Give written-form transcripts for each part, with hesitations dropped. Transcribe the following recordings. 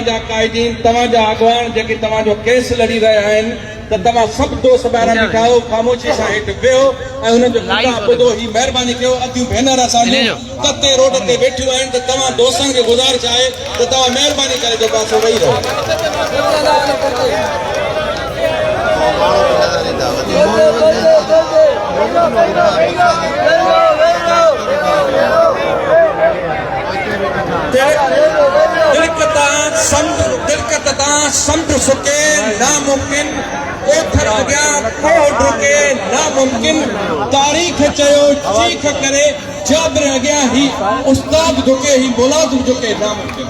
कायदीन तव्हांजा अॻवान जेके तव्हांजो केस लड़ी रहिया आहिनि त तव्हां सभु दोस्त ॿाहिरां बीठाओ ख़ामोशी सां हेठि वेहो ऐं हुननि जो ॿुधो ही महिरबानी कयो। अदियूं भेनर असांजूं कते रोड ते वेठियूं आहिनि त तव्हां दोस्तनि खे गुज़ारिश आहे त तव्हां महिरबानी करे जो पासो वेही रहो। समुंड सुके नामुमकिन ओथर अॻियां कोड रुके नामुमकिन तारीख़ चयो चीख करे जाबिर अॻियां ही उस्ताद झुके ही मुलाज़िम झुके नामुमकिन।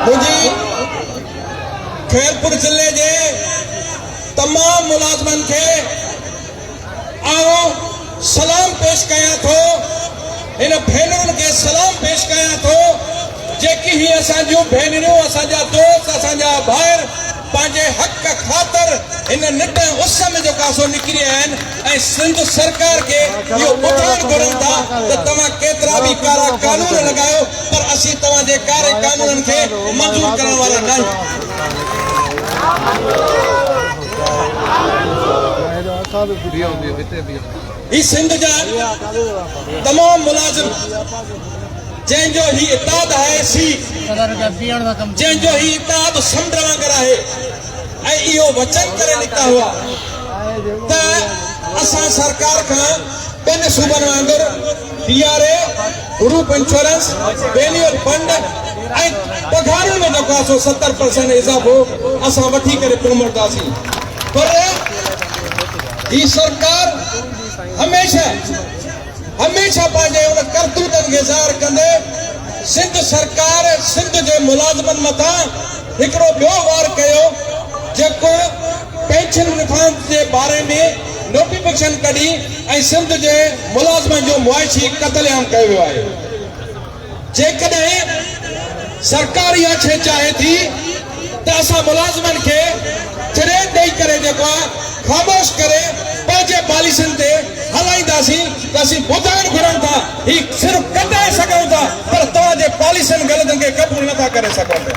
मुंहिंजी खैरपुर ज़िले जे तमाम मुलाज़िमनि खे आऊं सलाम पेश कयां थो। इन भेनरुनि खे सलाम पेश कयां थो जेकी ही असांजूं भेनरियूं असांजा दोस्त असांजा भाइर पंहिंजे हक़ ख़ातिर इन निट उस में जो कासो निकिरी आहिनि ऐं सिंध सरकार खे इहो ॿुधाइण घुरनि था त तव्हां केतिरा बि कारा कानून लॻायो पर असीं तव्हांजे कारे कानूननि खे मंज़ूर करण वारा न आहियूं। ही सिंध जा तमाम मुलाजिम जंहिंजो ही इताद आहे सी जंहिंजो ही इताद समुंड वांगुरु आहे ऐं इहो वचन करे निकिता हुआ त असां सरकार खां ॿिनि सूबनि वांगुरु DRA ग्रुप इंश्योरेंस बेनियल फंड ऐं पघारुनि में जेको आहे 70% इज़ाफ़ो असां वठी करे पियो मोड़दासीं। पर ही सरकार हमेशा पंहिंजे उन करतूतनि खे ज़ाहिर कंदे सिंध सरकार सिंध जे मुलाज़िमनि मथां हिकिड़ो ॿियो वार कयो जेको पेंशन रिफॉर्म जे बारे में नोटिफिकेशन कढी ऐं सिंध जे मुलाज़िमनि जो मुआइशी क़त्लेआम कयो वियो आहे। जेकॾहिं सरकार इहा शइ चाहे थी त असां मुलाज़िमनि खे छॾे ॾेई करे जेको आहे ख़ामोश करे पंहिंजे पॉलिसियुनि ते हलाईंदासीं त असीं ॿुधाइण घुरनि था ही सिर्फ़ु कढाए सघूं था पर तव्हांजे पॉलिसियुनि ग़लतियुनि खे क़बूल नथा करे सघूं था।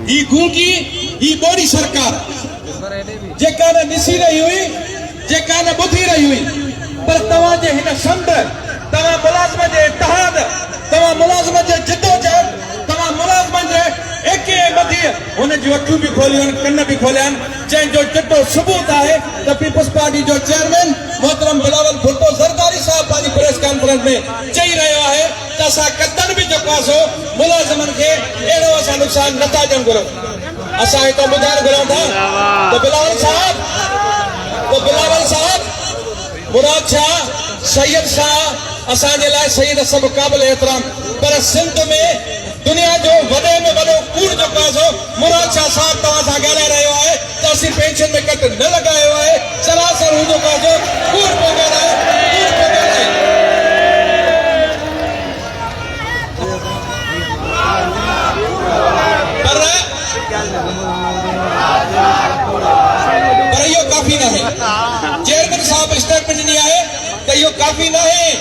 ही गूंगी ही ॿोड़ी सरकार जेका न ॾिसी रही हुई जेका न ॿुधी रही हुई पर तव्हांजे हिन समुंड तव्हां मुलाज़िम जे इतिहाद तव्हां मुलाज़िम जे जिदोजहद तव्हां मुलाज़िमनि जे एके मथी हुन जूं अखियूं बि खोलियूं आहिनि कन बि खोलिया आहिनि जंहिंजो चिटो सबूत आहे त पीपल्स पार्टी जो चेयरमैन मोहतरम बिलावल भुट्टो ज़रदारी साहब पंहिंजी प्रेस कॉन्फ्रेंस में चई रहियो आहे त असां कदन बि जेको आहे मुलाज़िमनि खे अहिड़ो असां नुक़सान नथा ॾियणु घुरूं। असां हितां ॿुधाइण घुरूं था त बिलावल साहब मुराद शाह सैयद शाह असांजे लाइ सैयद सभु क़ाबिल एतिराम पर सिंध में दुनिया जो वॾे में वॾो कूड़ जेको आहे मुराद शाह साहब तव्हां सां ॻाल्हाए रहियो आहे त असीं पेंशन में कट न लॻायो आहे सरासर हू जेको आहे कूड़ पियो ॻाल्हाए पर इहो काफ़ी न आहे। चेयरमैन साहब स्टेटमेंट ॾिनी आहे त इहो काफ़ी न आहे।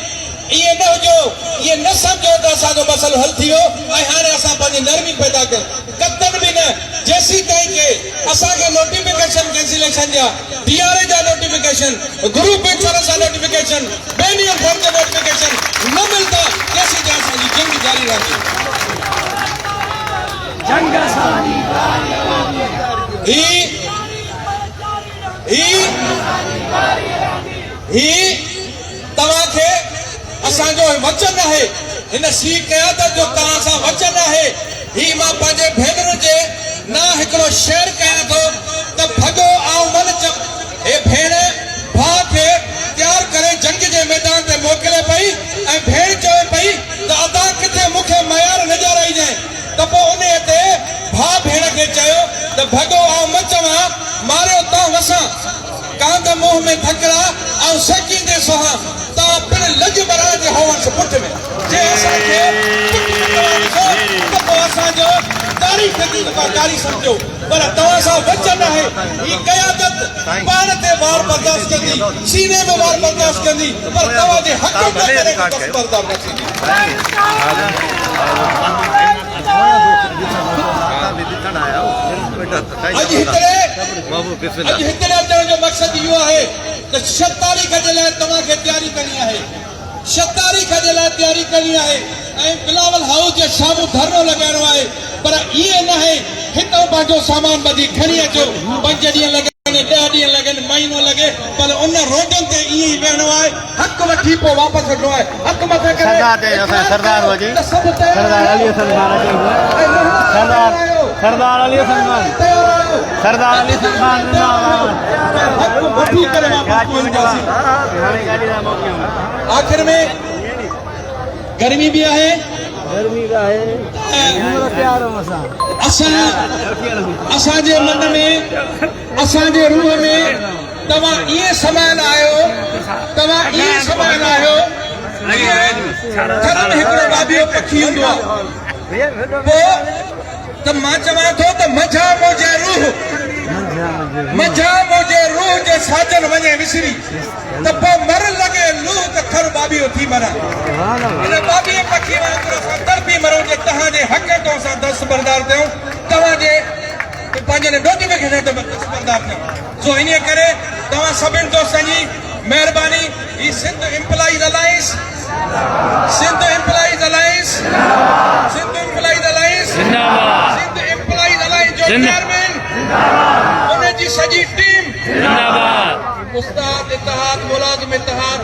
इहे न हुजो इहे न सम्झो त असांजो मसइलो हल थी वियो ऐं हाणे असां पंहिंजी नरमी पैदा कयूं कतन बि न जेसीं ताईं के असांखे नोटिफिकेशन कैंसिलेशन जा DRA जा नोटिफिकेशन ग्रुप इंश्योरेंस जा नोटिफिकेशन बेनियल फंड जा नोटिफिकेशन न मिलंदा तेसीं ताईं असांजी जंग जारी रहंदी। ही तव्हांखे असांजो वचन आहे हिन सी क़यादत जो तव्हां सां वचन आहे। ही मां पंहिंजे भेनरुनि जे ना हिकिड़ो शेर कयां थो त भॻो आऊं मन चप हे भेण भाउ खे तयारु करे जंग जे मैदान ते मोकिले पई ऐं भेण चवे पई त अदा किथे मूंखे मयार नज़र आई जाए त पोइ उन ते भाउ भेण खे चयो त भॻो आऊं न चवां मारियो तव्हां वसां कांद मोह में थकरा ऐं सेकींदे सुहा तव्हां पिण लज बराए जे हवंस पुठ में जे असांखे त पोइ असांजो इलाही कारी समझो पर तव्हां सां वचन आहे ही क़यादत पाण ते वार बर्दाश्त कंदी सीने में वार बर्दाश्त कंदी पर तव्हां जे हक़ ते कॾहिं दस्तबरदार न थींदी अॼु हिकिड़े अचण जो मक़सदु इहो आहे त 6 तारीख़ जे लाइ तव्हांखे तयारी करणी आहे 6 तारीख़ जे लाइ तयारी करणी आहे ऐं बिलावल हाउस जे साम्हूं धरनो लॻाइणो आहे पर इहे न आहे हितां पंहिंजो सामान ॿधी खणी अचो 5 ॾींहं लॻनि 10 ॾींहं लॻनि महीनो लॻे पर उन रोडनि ते ईअं ई वेहणो आहे हक़ वठी पोइ वापसि वठणो आहे हक़ मथे करे सरदार वजी सरदार अली सलमान सरदार अली सलमान सरदार अली सलमान हक़ वठी करे आख़िर में गर्मी भी आहे गर्मी का असांजे मन में असांजे रूह में तव्हां ईअं समायल आहियो घर में हिकिड़ो बाबियो पखी हूंदो आहे पोइ त मां चवां थो त मझा मुंहिंजे रूह जे साजन वञे विसरी त पोइ मर लॻे लूह त खर बाबियो थी मरां इन बाबीअ पखी वांगुरु असां तड़पी मरूं जे तव्हांजे हक़ तो असां दस्तबरदार थियूं तव्हांजे पंहिंजे डोजिमे खे दस्तबरदार थियूं सो इन करे तव्हां सभिनि दोस्तनि जी महिरबानी ही सिंध एम्प्लॉइज अलायंस जो चेयरमैन उनजी सॼी टीम उस्ताद इत्तेहाद मुलाज़िम इत्तेहाद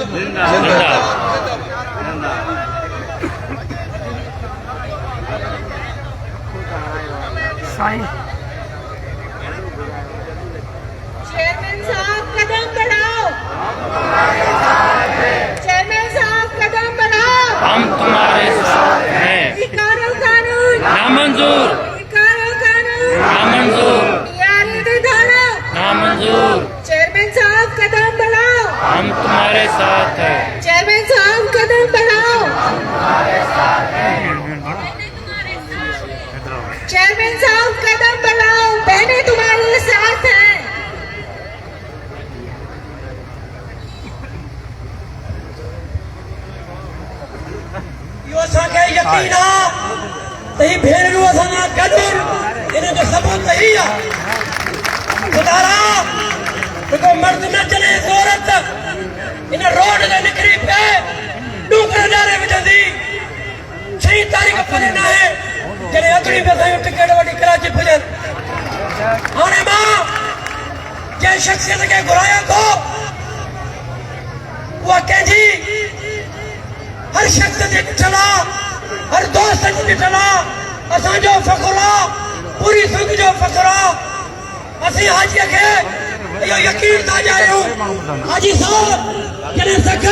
चेयरमैन साहब कदम बढ़ाओ चेयरमैन साहब कदम बढ़ाओ हम तुम्हारे साथ हैं इकारो कानून नामंजूर इकारो कानून नामंजूर धारा नामंजूर चेयरमैन साहब कदम बढ़ाओ हम तुम्हारे साथ हैं चेयरमैन साहब कदम बढ़ाओ चेयरमैन साहब कदम बढ़ाओ बहनें तुम्हारे साथ हैं असांखे यकीन आहे त ही भेनरूं असां सां गॾु इन जो सबूत ई आहे ख़ुदा रुगो मर्द न चले औरत इन रोड ते निकिरी पए ॾूंगर ॾारे विझंदी 6 तारीख़ परे न आहे जॾहिं अॻिली बि असांजो टिकट वठी कराची पुॼनि हाणे मां जंहिं शख़्सियत खे घुरायां थो उहा कंहिंजी हर शख्स जी ॾिठल आहे हर दोस्त जी ॾिठल आहे असांजो फ़ख़्रु आहे पूरी सिंध जो फ़ख़्रु आहे असीं हाजीअ खे इहो यकीन था ॾियारियूं हाजी साहब जॾहिं सख